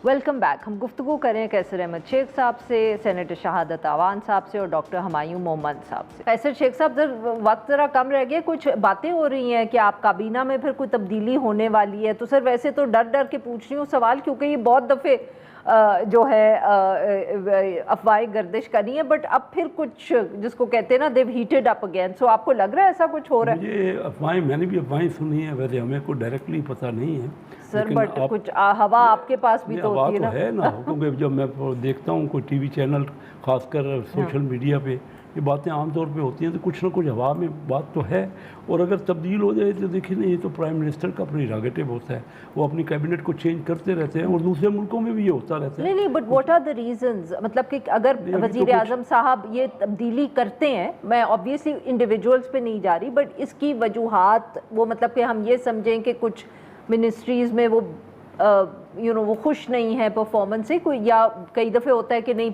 Welcome back. हम गुफ्तगू करें कैसर अहमद शेख साहब से, सेनेटर शहादत आवान साहब से और डॉक्टर हुमायूं मोहम्मद साहब से। कैसर शेख साहब, वक्त ज़रा कम रह गया, कुछ बातें हो रही हैं कि आप काबीना में फिर कोई तब्दीली होने वाली है। तो सर वैसे तो डर डर के पूछ रही हूँ सवाल, क्योंकि ये बहुत दफ़े जो है अफवाहें गर्दिश करी है, बट अब फिर कुछ जिसको कहते हैं ना, देव हीटेड अप अगेन। सो आपको लग रहा है ऐसा कुछ हो रहा है? ये अफवाहें, मैंने भी अफवाहें सुनी है, वैसे हमें को डायरेक्टली पता नहीं है सर, बट कुछ हवा आपके पास भी तो होती है ना? क्योंकि जब मैं देखता हूँ कोई टीवी चैनल, खासकर सोशल मीडिया पे ये बातें आमतौर पे होती हैं, तो कुछ ना कुछ हवा में बात तो है। और अगर तब्दील हो जाए तो देखिए ना, ये तो प्राइम मिनिस्टर का प्रीरोगेटिव होता है, वो अपनी कैबिनेट को चेंज करते रहते हैं, और दूसरे मुल्कों में भी ये होता रहता है। नहीं, but what are the reasons? मतलब कि अगर वज़ीर आज़म साहब ये तब्दीली करते हैं, मैं ऑब्वियसली इंडिविजुअल्स पे नहीं जा रही, बट इसकी वजूहात वो मतलब कि हम ये समझें कि कुछ मिनिस्ट्रीज़ में वो वो खुश नहीं है परफॉर्मेंस से कोई, या कई दफ़े होता है कि नहीं,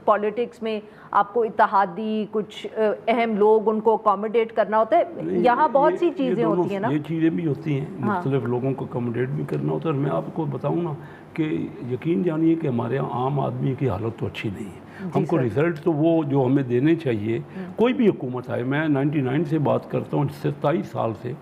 पॉलिटिक्स में आपको इत्तेहादी कुछ अहम लोग उनको अकोमोडेट करना होता है। यहाँ बहुत सी चीज़ें होती हैं ना, ये चीज़ें भी होती हैं, मुख्तलिफ लोगों को अकोमोडेट भी करना होता है। और मैं आपको बताऊँ ना कि यकीन जानिए कि हमारे यहाँ आम आदमी की हालत तो अच्छी नहीं है। हमको रिजल्ट तो वो जो हमें देने चाहिए, कोई भी हुकूमत आए, मैं 99 से बात करता हूँ, 27 साल से,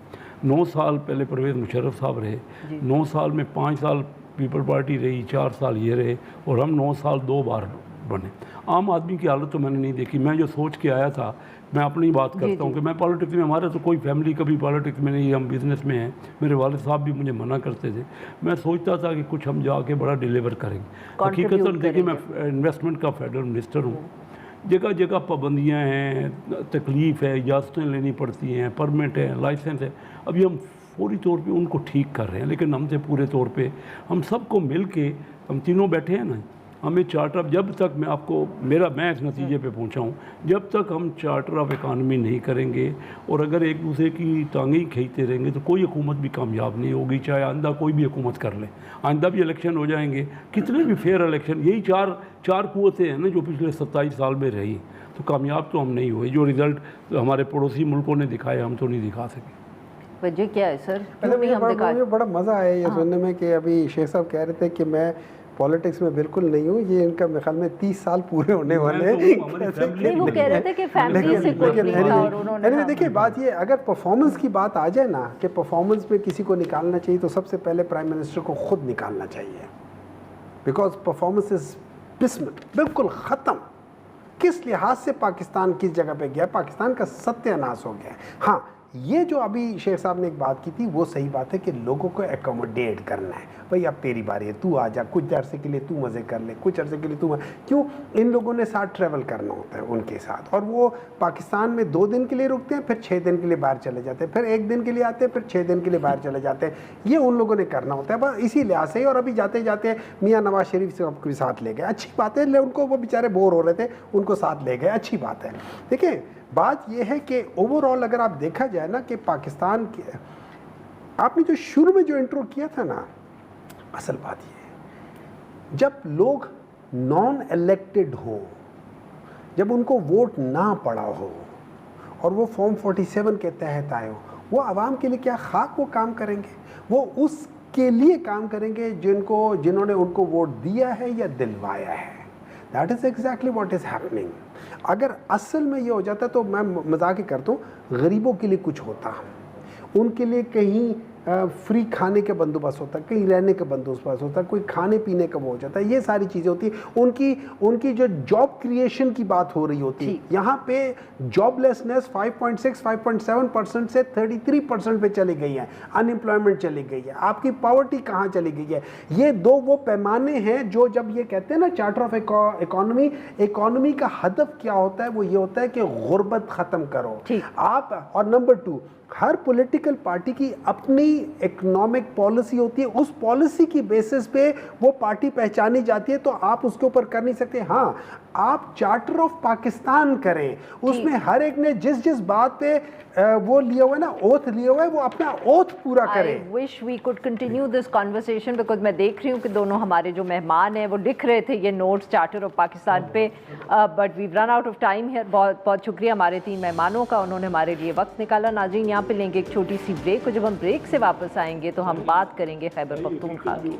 9 साल पहले परवेज़ मुशर्रफ साहब रहे, 9 साल में 5 साल पीपल पार्टी रही, 4 साल ये रहे, और हम 9 साल 2 बार बने। आम आदमी की हालत तो मैंने नहीं देखी। मैं जो सोच के आया था, मैं अपनी बात करता हूँ कि मैं पॉलिटिक्स में, हमारे तो कोई फैमिली कभी पॉलिटिक्स में नहीं, हम बिज़नेस में हैं। मेरे वालिद साहब भी मुझे मना करते थे। मैं सोचता था कि कुछ हम जाके बड़ा डिलीवर करेंगे। हकीकतन देखिए, मैं इन्वेस्टमेंट का फेडरल मिनिस्टर हूँ, जगह जगह पाबंदियाँ हैं, तकलीफ़ है, इजाज़तें लेनी पड़ती हैं, परमिट है, लाइसेंस है। अभी हम फौरी तौर पे उनको ठीक कर रहे हैं, लेकिन हमसे पूरे तौर पे हम सबको मिल के, हम तीनों बैठे हैं ना, हमें चार्टर, जब तक मैं इस नतीजे पे पहुंचा हूँ, जब तक हम चार्टर ऑफ इकानमी नहीं करेंगे और अगर एक दूसरे की टांगें खींचते रहेंगे तो कोई हुकूमत भी कामयाब नहीं होगी, चाहे आइंदा कोई भी हुकूमत कर ले। आइंदा भी इलेक्शन हो जाएंगे, कितने भी फेयर इलेक्शन, यही चार कुव्वतें हैं ना जो पिछले 27 साल में रही, तो कामयाब तो हम नहीं हुए। जो रिज़ल्ट हमारे पड़ोसी मुल्कों ने दिखाए, हम तो नहीं दिखा सके। वजह क्या है सर? मुझे बड़ा मज़ा आया ये सुनने में कि अभी शेख साहब कह रहे थे कि मैं पॉलिटिक्स में बिल्कुल नहीं हूँ। ये इनका मेरे ख्याल में 30 साल पूरे होने वाले हैं। नहीं, वो कह रहे थे कि फैमिली से कुछ नहीं था, और उन्होंने देखिए बात ये, अगर परफॉर्मेंस की बात आ जाए ना कि परफॉर्मेंस पे किसी को निकालना चाहिए, तो सबसे पहले प्राइम मिनिस्टर को खुद निकालना चाहिए, बिकॉज परफॉर्मेंस इज बिस्मिट, बिल्कुल ख़त्म। किस लिहाज से पाकिस्तान किस जगह पे गया, पाकिस्तान का सत्यानाश हो गया। हाँ, ये जो अभी शेख साहब ने एक बात की थी, वो सही बात है कि लोगों को एकोमोडेट करना है। भाई अब तेरी बारी है, तू आ जा, कुछ अरसे के लिए तू मज़े कर ले, कुछ अरसे के लिए तू, क्यों इन लोगों ने साथ ट्रैवल करना होता है उनके साथ, और वो पाकिस्तान में 2 दिन के लिए रुकते हैं, फिर 6 दिन के लिए बाहर चले जाते हैं, फिर 1 दिन के लिए आते हैं, फिर 6 दिन के लिए बाहर चले जाते हैं। ये उन लोगों ने करना होता है, बस इसी लिहाज से। और अभी जाते जाते मियाँ नवाज शरीफ से आपको साथ ले गए, अच्छी बात है, उनको, वो बेचारे बोर हो रहे थे, उनको साथ ले गए, अच्छी बात है। देखिए बात यह है कि ओवरऑल अगर आप देखा जाए ना कि पाकिस्तान के, आपने जो शुरू में जो इंट्रो किया था ना, असल बात यह है, जब लोग नॉन इलेक्टेड हो, जब उनको वोट ना पड़ा हो और वो फॉर्म 47 के तहत आए हो, वो आवाम के लिए क्या खाक वो काम करेंगे? वो उसके लिए काम करेंगे जिन्होंने उनको वोट दिया है या दिलवाया है। That is exactly what is happening. अगर असल में ये हो जाता, तो मैं मजाक ही करता हूँ, गरीबों के लिए कुछ होता, उनके लिए कहीं फ्री खाने के बंदोबस्त होता, कहीं रहने का बंदोबस्त होता, कोई खाने पीने का वो हो जाता है, ये सारी चीज़ें होती हैं। उनकी जो जॉब क्रिएशन की बात हो रही होती है, यहाँ पे जॉबलेसनेस 5.6 5.7% से 33% पे चली गई है, अनएम्प्लॉयमेंट चली गई है, आपकी पॉवर्टी कहाँ चली गई है। ये दो वो पैमाने हैं जो, जब ये कहते हैं ना चार्टर ऑफ इकोनॉमी का हदफ क्या होता है, वो ये होता है कि गुर्बत ख़त्म करो आप। और नंबर 2, हर पॉलिटिकल पार्टी की अपनी इकोनॉमिक पॉलिसी होती है, उस पॉलिसी की बेसिस पे वो पार्टी पहचानी जाती है, तो आप उसके ऊपर कर नहीं सकते। हाँ, आप चार्टर ऑफ पाकिस्तान करें, उसमें हर एक ने जिस जिस बात पे वो लिया हुआ है ना, ओथ लिया हुआ है, वो अपना ओथ पूरा करें। I wish we could continue this conversation, because मैं देख रही हूँ कि दोनों हमारे जो मेहमान हैं वो लिख रहे थे ये नोट्स चार्टर ऑफ पाकिस्तान पे, but we run out of time here. बहुत बहुत शुक्रिया हमारे 3 मेहमानों का, उन्होंने हमारे लिए वक्त निकाला। नाज़रीन, यहाँ पे लेंगे एक छोटी सी ब्रेक, और जब हम ब्रेक से वापस आएंगे तो हम बात करेंगे खैबर पख्तूनख्वा की।